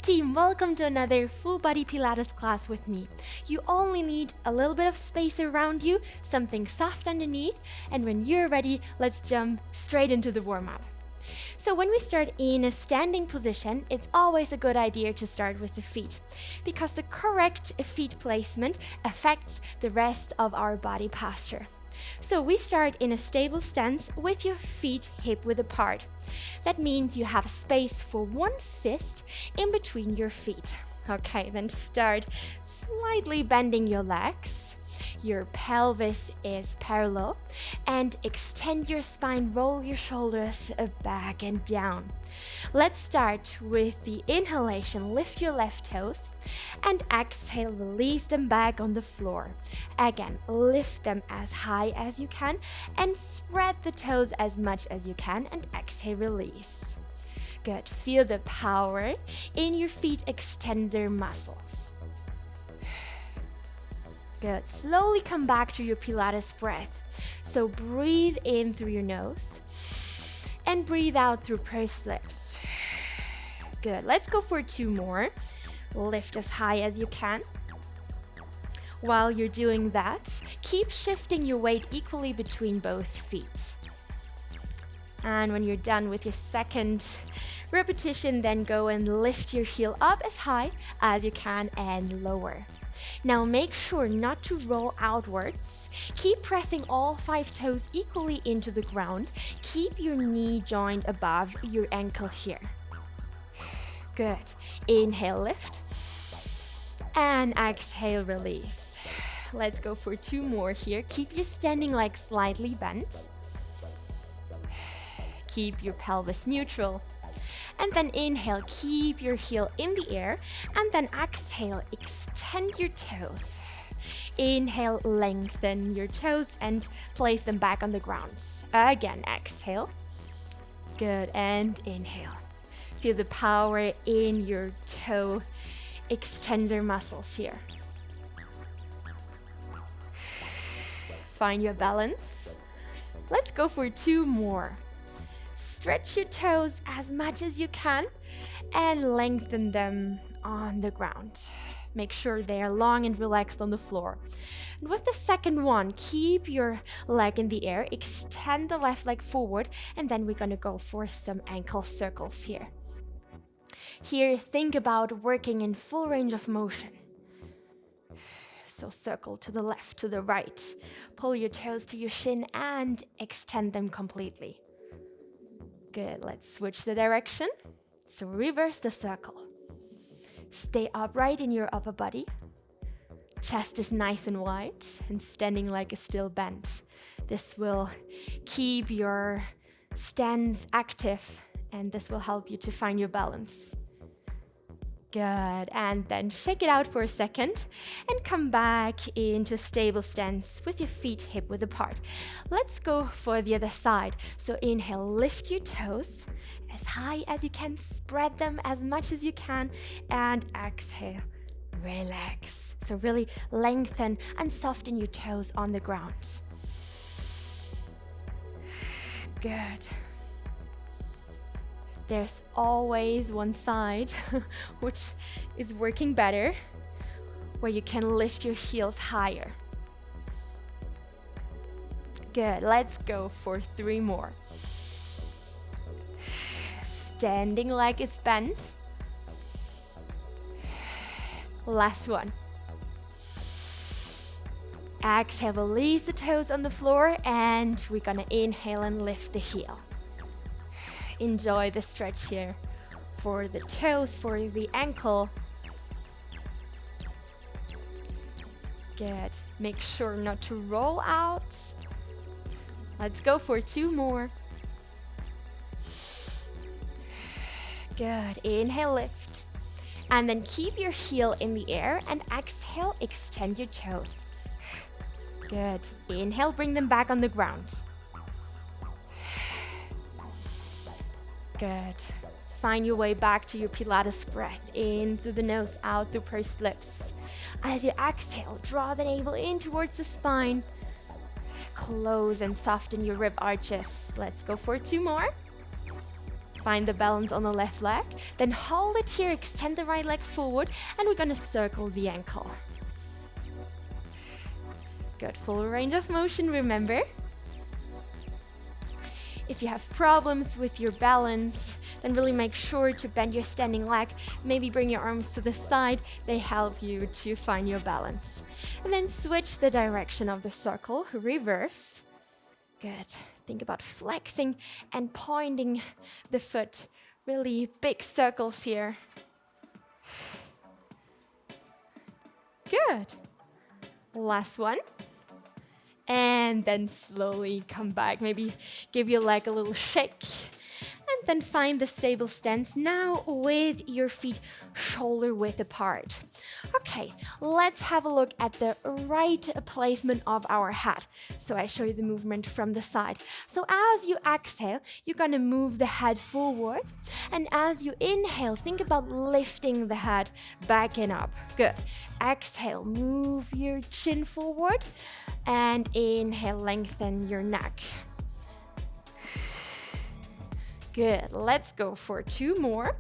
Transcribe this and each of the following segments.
Team, welcome to another full body Pilates class with me. You only need a little bit of space around you, something soft underneath, and when you're ready, let's jump straight into the warm-up. So when we start in a standing position, it's always a good idea to start with the feet, because the correct feet placement affects the rest of our body posture. So we start in a stable stance with your feet hip-width apart. That means you have space for one fist in between your feet. Okay, then start slightly bending your legs. Your pelvis is parallel and extend your spine, roll your shoulders back and down. Let's start with the inhalation. Lift your left toes and exhale, release them back on the floor. Again, lift them as high as you can and spread the toes as much as you can and exhale, release. Good. Feel the power in your feet extensor muscles. Good. Slowly come back to your Pilates breath. So breathe in through your nose and breathe out through pursed lips. Good. Let's go for 2 more. Lift as high as you can. While you're doing that, keep shifting your weight equally between both feet. And when you're done with your second repetition, then go and lift your heel up as high as you can and lower. Now make sure not to roll outwards. Keep pressing all 5 toes equally into the ground. Keep your knee joint above your ankle here. Good. Inhale, lift. And exhale, release. Let's go for 2 more here. Keep your standing legs slightly bent. Keep your pelvis neutral. And then inhale, keep your heel in the air. And then exhale, extend your toes. Inhale, lengthen your toes and place them back on the ground. Again, exhale. Good, and inhale. Feel the power in your toe extensor muscles here. Find your balance. Let's go for 2 more. Stretch your toes as much as you can and lengthen them on the ground. Make sure they are long and relaxed on the floor. And with the second one, keep your leg in the air, extend the left leg forward, and then we're gonna go for some ankle circles here. Here, think about working in full range of motion. So circle to the left, to the right. Pull your toes to your shin and extend them completely. Good, let's switch the direction. So reverse the circle. Stay upright in your upper body. Chest is nice and wide and standing leg is still bent. This will keep your stance active and this will help you to find your balance. Good, and then shake it out for a second and come back into a stable stance with your feet hip-width apart. Let's go for the other side. So inhale, lift your toes as high as you can, spread them as much as you can, and exhale, relax. So really lengthen and soften your toes on the ground. Good. There's always one side which is working better, where you can lift your heels higher. Good, let's go for 3 more. Standing leg is bent. Last one. Exhale, release the toes on the floor, and we're gonna inhale and lift the heel. Enjoy the stretch here for the toes, for the ankle. Good. Make sure not to roll out. Let's go for 2 more. Good. Inhale, lift. And then keep your heel in the air and exhale, extend your toes. Good. Inhale, bring them back on the ground. Good. Find your way back to your Pilates breath. In through the nose, out through pursed lips. As you exhale, draw the navel in towards the spine. Close and soften your rib arches. Let's go for 2 more. Find the balance on the left leg, then hold it here, extend the right leg forward, and we're gonna circle the ankle. Good, full range of motion, remember. If you have problems with your balance, then really make sure to bend your standing leg. Maybe bring your arms to the side. They help you to find your balance. And then switch the direction of the circle, reverse. Good. Think about flexing and pointing the foot. Really big circles here. Good. Last one. And then slowly come back. Maybe give your leg a little shake. And then find the stable stance now with your feet shoulder width apart. Okay, let's have a look at the right placement of our head. So I show you the movement from the side. So as you exhale, you're gonna move the head forward. And as you inhale, think about lifting the head back and up. Good. Exhale, move your chin forward. And inhale, lengthen your neck. Good, let's go for 2 more.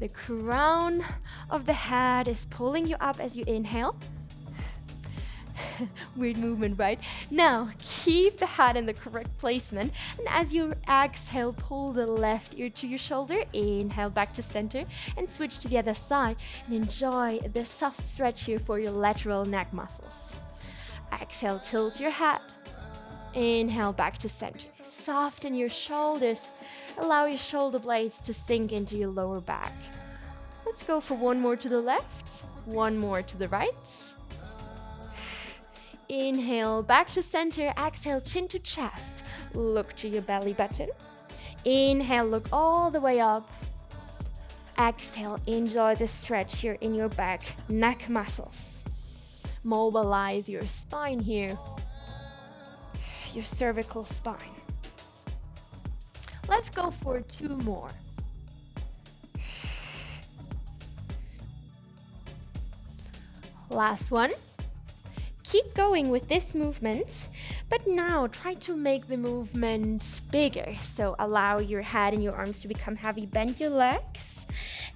The crown of the head is pulling you up as you inhale. Weird movement, right? Now, keep the head in the correct placement. And as you exhale, pull the left ear to your shoulder. Inhale back to center and switch to the other side. And enjoy the soft stretch here for your lateral neck muscles. Exhale, tilt your head. Inhale back to center. Soften your shoulders. Allow your shoulder blades to sink into your lower back. Let's go for 1 more to the left, 1 more to the right. Inhale, back to center. Exhale, chin to chest. Look to your belly button. Inhale, look all the way up. Exhale, enjoy the stretch here in your back, neck muscles. Mobilize your spine here, your cervical spine. Let's go for 2 more. Last one. Keep going with this movement, but now try to make the movement bigger. So allow your head and your arms to become heavy. Bend your legs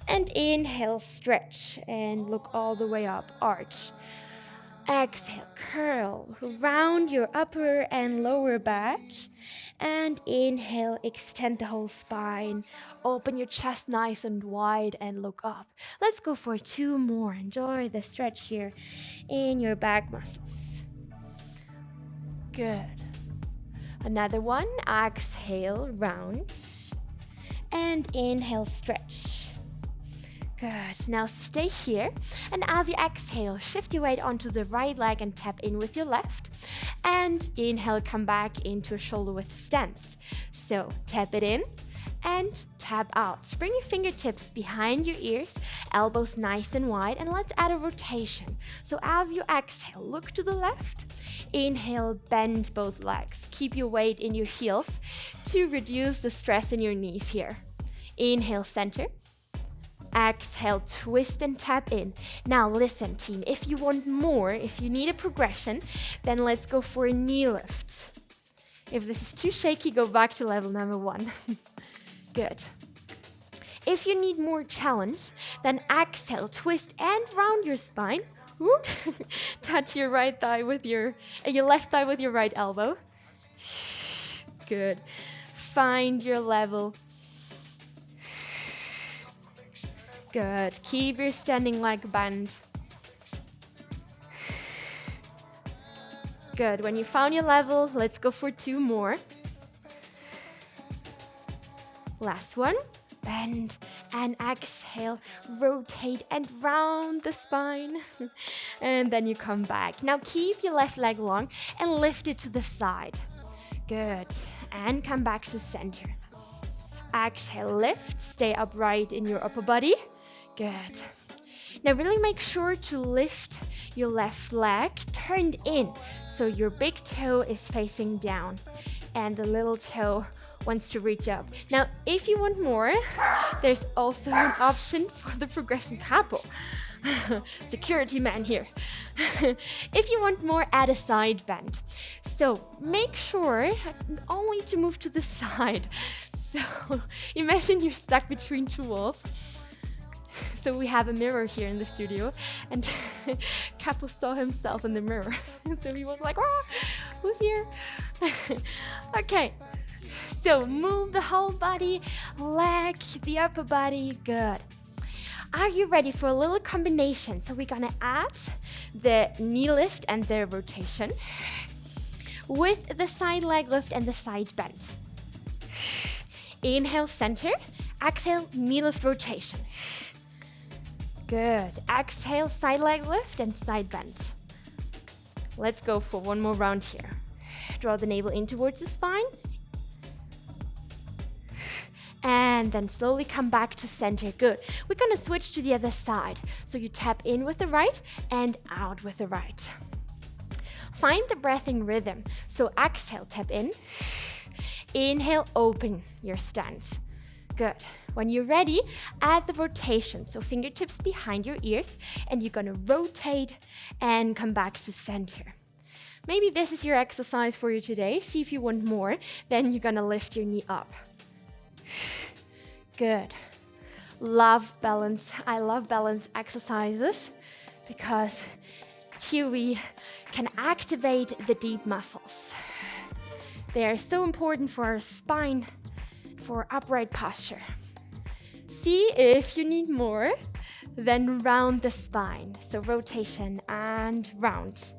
and inhale, stretch and look all the way up, arch. Exhale, curl, round your upper and lower back. And inhale, extend the whole spine. Open your chest nice and wide and look up. Let's go for 2 more. Enjoy the stretch here in your back muscles. Good. Another one. Exhale, round. And inhale, stretch. Good. Now stay here. And as you exhale, shift your weight onto the right leg and tap in with your left. And inhale, come back into a shoulder width stance. So tap it in and tap out. Bring your fingertips behind your ears, elbows nice and wide, and let's add a rotation. So as you exhale, look to the left. Inhale, bend both legs. Keep your weight in your heels to reduce the stress in your knees here. Inhale, center. Exhale, twist and tap in. Now listen, team, if you want more, if you need a progression, then let's go for a knee lift. If this is too shaky, go back to level number 1. Good. If you need more challenge, then exhale, twist and round your spine. Touch your right thigh with your left thigh with your right elbow. Good. Find your level. Good. Keep your standing leg bent. Good. When you found your level, let's go for 2 more. Last one. Bend and exhale. Rotate and round the spine. And then you come back. Now keep your left leg long and lift it to the side. Good. And come back to center. Exhale, lift. Stay upright in your upper body. Good. Now really make sure to lift your left leg turned in so your big toe is facing down and the little toe wants to reach up. Now if you want more, there's also an option for the progression capo. Security man here. If you want more, add a side bend. So make sure only to move to the side. So imagine you're stuck between two walls. So we have a mirror here in the studio, and Capo saw himself in the mirror. And so he was like, "Ah, who's here?" Okay, so move the whole body, leg, the upper body, good. Are you ready for a little combination? So we're gonna add the knee lift and the rotation with the side leg lift and the side bend. Inhale, center. Exhale, knee lift rotation. Good. Exhale, side leg lift and side bend. Let's go for one more round here. Draw the navel in towards the spine. And then slowly come back to center. Good. We're gonna switch to the other side. So you tap in with the right and out with the right. Find the breathing rhythm. So exhale, tap in. Inhale, open your stance. Good. When you're ready, add the rotation. So fingertips behind your ears, and you're gonna rotate and come back to center. Maybe this is your exercise for you today. See if you want more. Then you're gonna lift your knee up. Good. Love balance. I love balance exercises because here we can activate the deep muscles. They are so important for our spine, for upright posture. See if you need more, then round the spine. So rotation and round.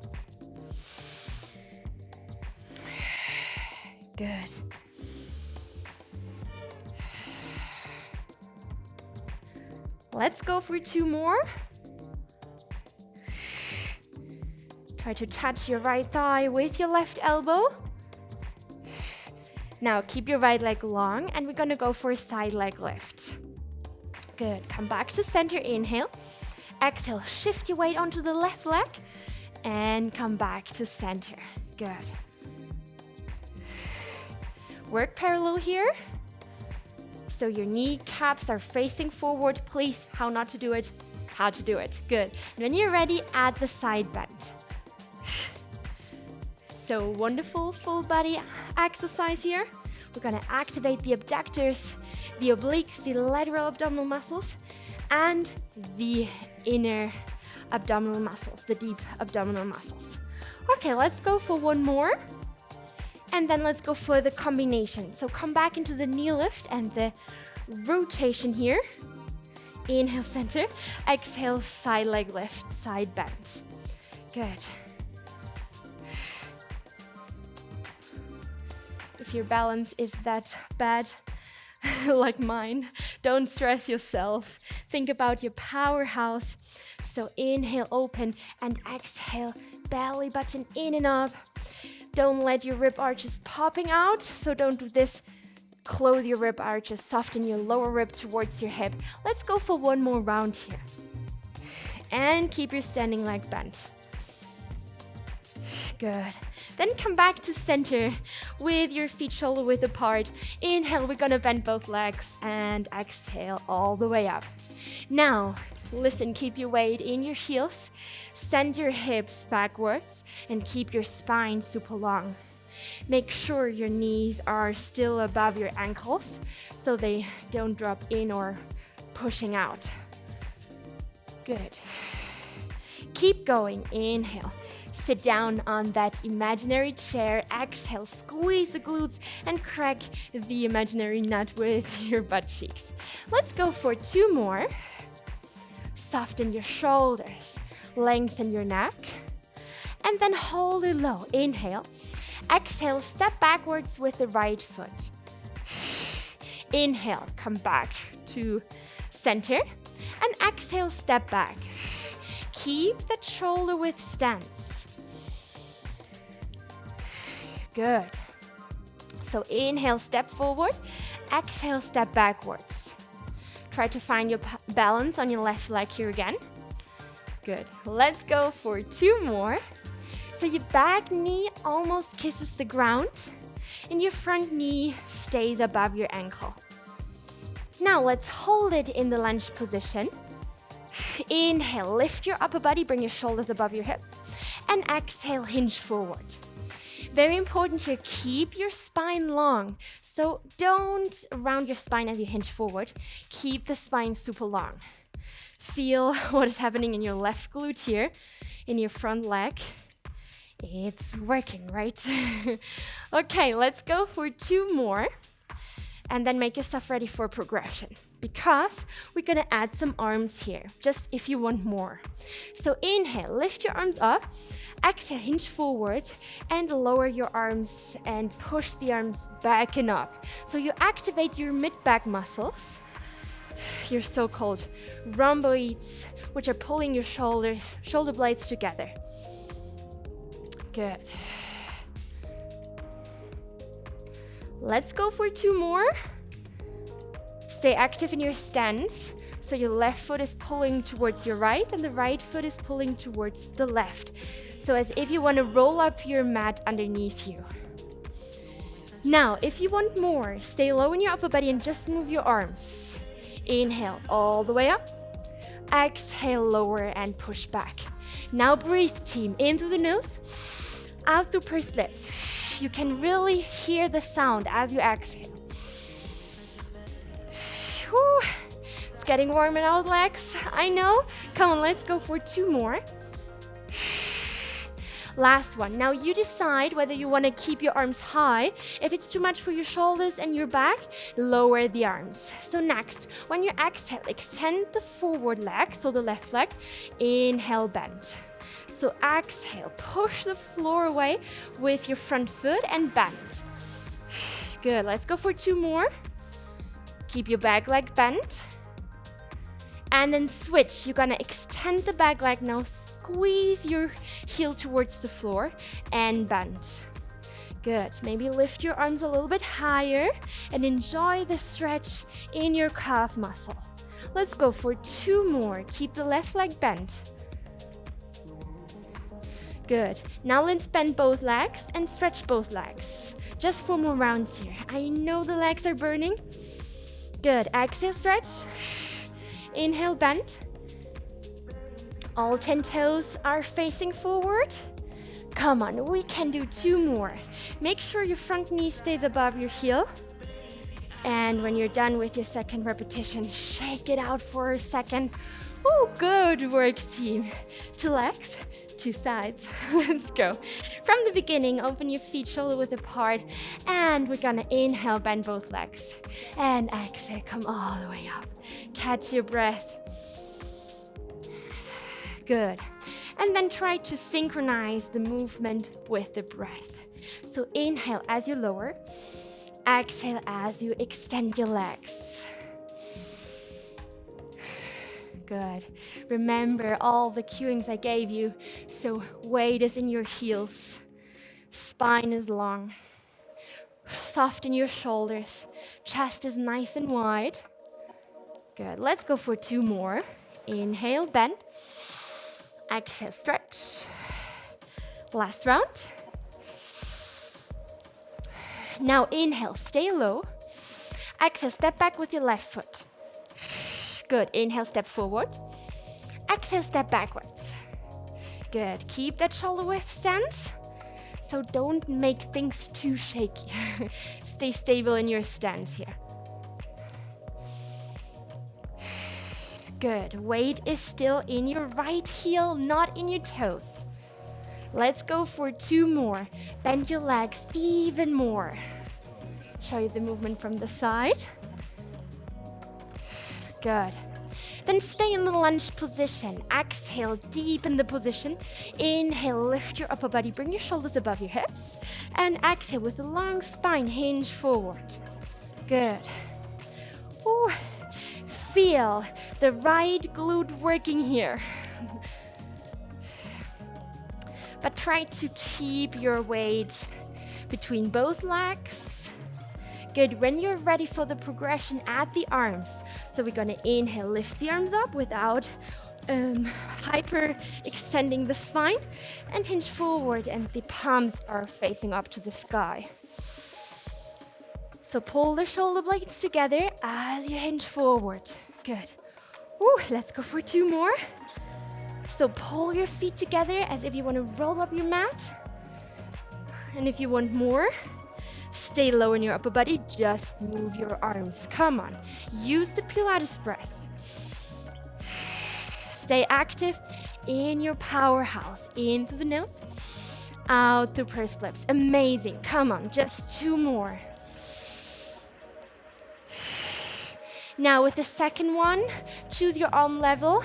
Good. Let's go for two more. Try to touch your right thigh with your left elbow. Now keep your right leg long, and we're gonna go for a side leg lift. Good. Come back to center, inhale. Exhale, shift your weight onto the left leg and come back to center. Good. Work parallel here. So your kneecaps are facing forward. Please, how not to do it, how to do it. Good. And when you're ready, add the side bend. So wonderful full body exercise here. We're gonna activate the abductors, the obliques, the lateral abdominal muscles, and the inner abdominal muscles, the deep abdominal muscles. Okay, let's go for one more. And then let's go for the combination. So come back into the knee lift and the rotation here. Inhale, center. Exhale, side leg lift, side bend. Good. If your balance is that bad, like mine, don't stress yourself. Think about your powerhouse. So inhale, open, and exhale, belly button in and up. Don't let your rib arches popping out, so don't do this. Close your rib arches, soften your lower rib towards your hip. Let's go for one more round here. And keep your standing leg bent. Good. Then come back to center with your feet shoulder width apart. Inhale, we're gonna bend both legs, and exhale all the way up. Now, listen, keep your weight in your heels, send your hips backwards, and keep your spine super long. Make sure your knees are still above your ankles so they don't drop in or pushing out. Good. Keep going. Inhale. Sit down on that imaginary chair. Exhale, squeeze the glutes and crack the imaginary nut with your butt cheeks. Let's go for two more. Soften your shoulders, lengthen your neck, and then hold it low. Inhale. Exhale, step backwards with the right foot. Inhale, come back to center, and exhale, step back. Keep that shoulder width stance. Good. So inhale, step forward. Exhale, step backwards. Try to find your balance on your left leg here again. Good. Let's go for two more. So your back knee almost kisses the ground and your front knee stays above your ankle. Now let's hold it in the lunge position. Inhale, lift your upper body, bring your shoulders above your hips, and exhale, hinge forward. Very important here, keep your spine long So don't round your spine as you hinge forward. Keep the spine super long. Feel what is happening in your left glute here, in your front leg. It's working, right? Okay, let's go for 2 more. And then make yourself ready for progression, because we're gonna add some arms here, just if you want more. So inhale, lift your arms up. Exhale, hinge forward and lower your arms and push the arms back and up. So you activate your mid-back muscles, your so-called rhomboids, which are pulling your shoulder blades together. Good. Let's go for 2 more. Stay active in your stance. So your left foot is pulling towards your right and the right foot is pulling towards the left. So as if you want to roll up your mat underneath you. Now, if you want more, stay low in your upper body and just move your arms. Inhale all the way up. Exhale, lower and push back. Now breathe, team. In through the nose, out through pursed lips. You can really hear the sound as you exhale. Whew. It's getting warm in our legs, I know. Come on, let's go for 2 more. Last one. Now you decide whether you want to keep your arms high. If it's too much for your shoulders and your back, lower the arms. So next, when you exhale, extend the forward leg, so the left leg. Inhale, bend. So exhale, push the floor away with your front foot and bend. Good, let's go for 2 more. Keep your back leg bent. And then switch, you're gonna extend the back leg now, squeeze your heel towards the floor and bend. Good, maybe lift your arms a little bit higher and enjoy the stretch in your calf muscle. Let's go for 2 more, keep the left leg bent. Good. Now let's bend both legs and stretch both legs. Just 4 more rounds here. I know the legs are burning. Good. Exhale, stretch. Inhale, bend. All 10 toes are facing forward. Come on, we can do 2 more. Make sure your front knee stays above your heel. And when you're done with your second repetition, shake it out for a second. Oh, good work, team. 2 legs. 2 sides. Let's go. From the beginning, open your feet shoulder width apart, and we're gonna inhale, bend both legs, and exhale, come all the way up. Catch your breath. Good. And then try to synchronize the movement with the breath. So inhale as you lower, exhale as you extend your legs. Good. Remember all the cueings I gave you. So weight is in your heels. Spine is long. Soften your shoulders. Chest is nice and wide. Good. Let's go for 2 more. Inhale, bend. Exhale, stretch. Last round. Now inhale, stay low. Exhale, step back with your left foot. Good. Inhale, step forward. Exhale, step backwards. Good. Keep that shoulder width stance. So don't make things too shaky. Stay stable in your stance here. Good. Weight is still in your right heel, not in your toes. Let's go for 2 more. Bend your legs even more. Show you the movement from the side. Good. Then stay in the lunge position. Exhale, deepen the position. Inhale, lift your upper body, bring your shoulders above your hips. And exhale with a long spine, hinge forward. Good. Ooh. Feel the right glute working here. But try to keep your weight between both legs. Good. When you're ready for the progression, add the arms. So we're gonna inhale, lift the arms up without hyper extending the spine, and hinge forward, and the palms are facing up to the sky. So pull the shoulder blades together as you hinge forward. Good. Woo, let's go for 2 more. So pull your feet together as if you want to roll up your mat. And if you want more, Stay low in your upper body, just move your arms. Come on, use the Pilates breath. Stay active in your powerhouse. In through the nose, out through pursed lips. Amazing. Come on, just 2 more. Now with the second one, choose your arm level.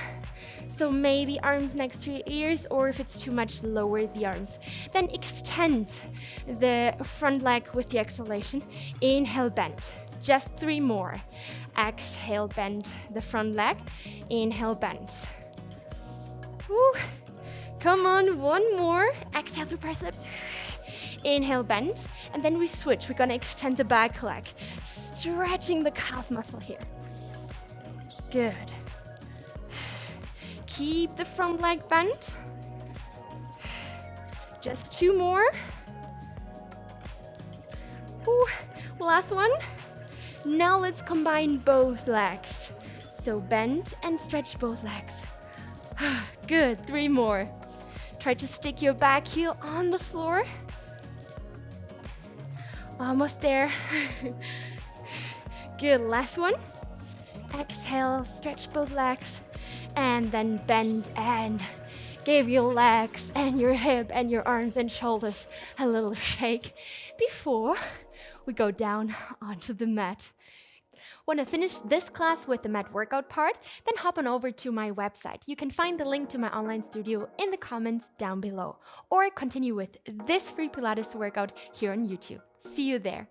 So maybe arms next to your ears, or if it's too much, lower the arms. Then extend the front leg with the exhalation. Inhale, bend. Just 3 more. Exhale, bend the front leg. Inhale, bend. Woo. Come on, 1 more. Exhale through pursed lips. Inhale, bend. And then we switch. We're gonna extend the back leg, stretching the calf muscle here. Good. Keep the front leg bent. Just 2 more. Ooh, last one. Now let's combine both legs. So bend and stretch both legs. Good, 3 more. Try to stick your back heel on the floor. Almost there. Good, last one. Exhale, stretch both legs. And then bend and give your legs and your hip and your arms and shoulders a little shake before we go down onto the mat. Want to finish this class with the mat workout part? Then hop on over to my website. You can find the link to my online studio in the comments down below, or continue with this free Pilates workout here on YouTube. See you there.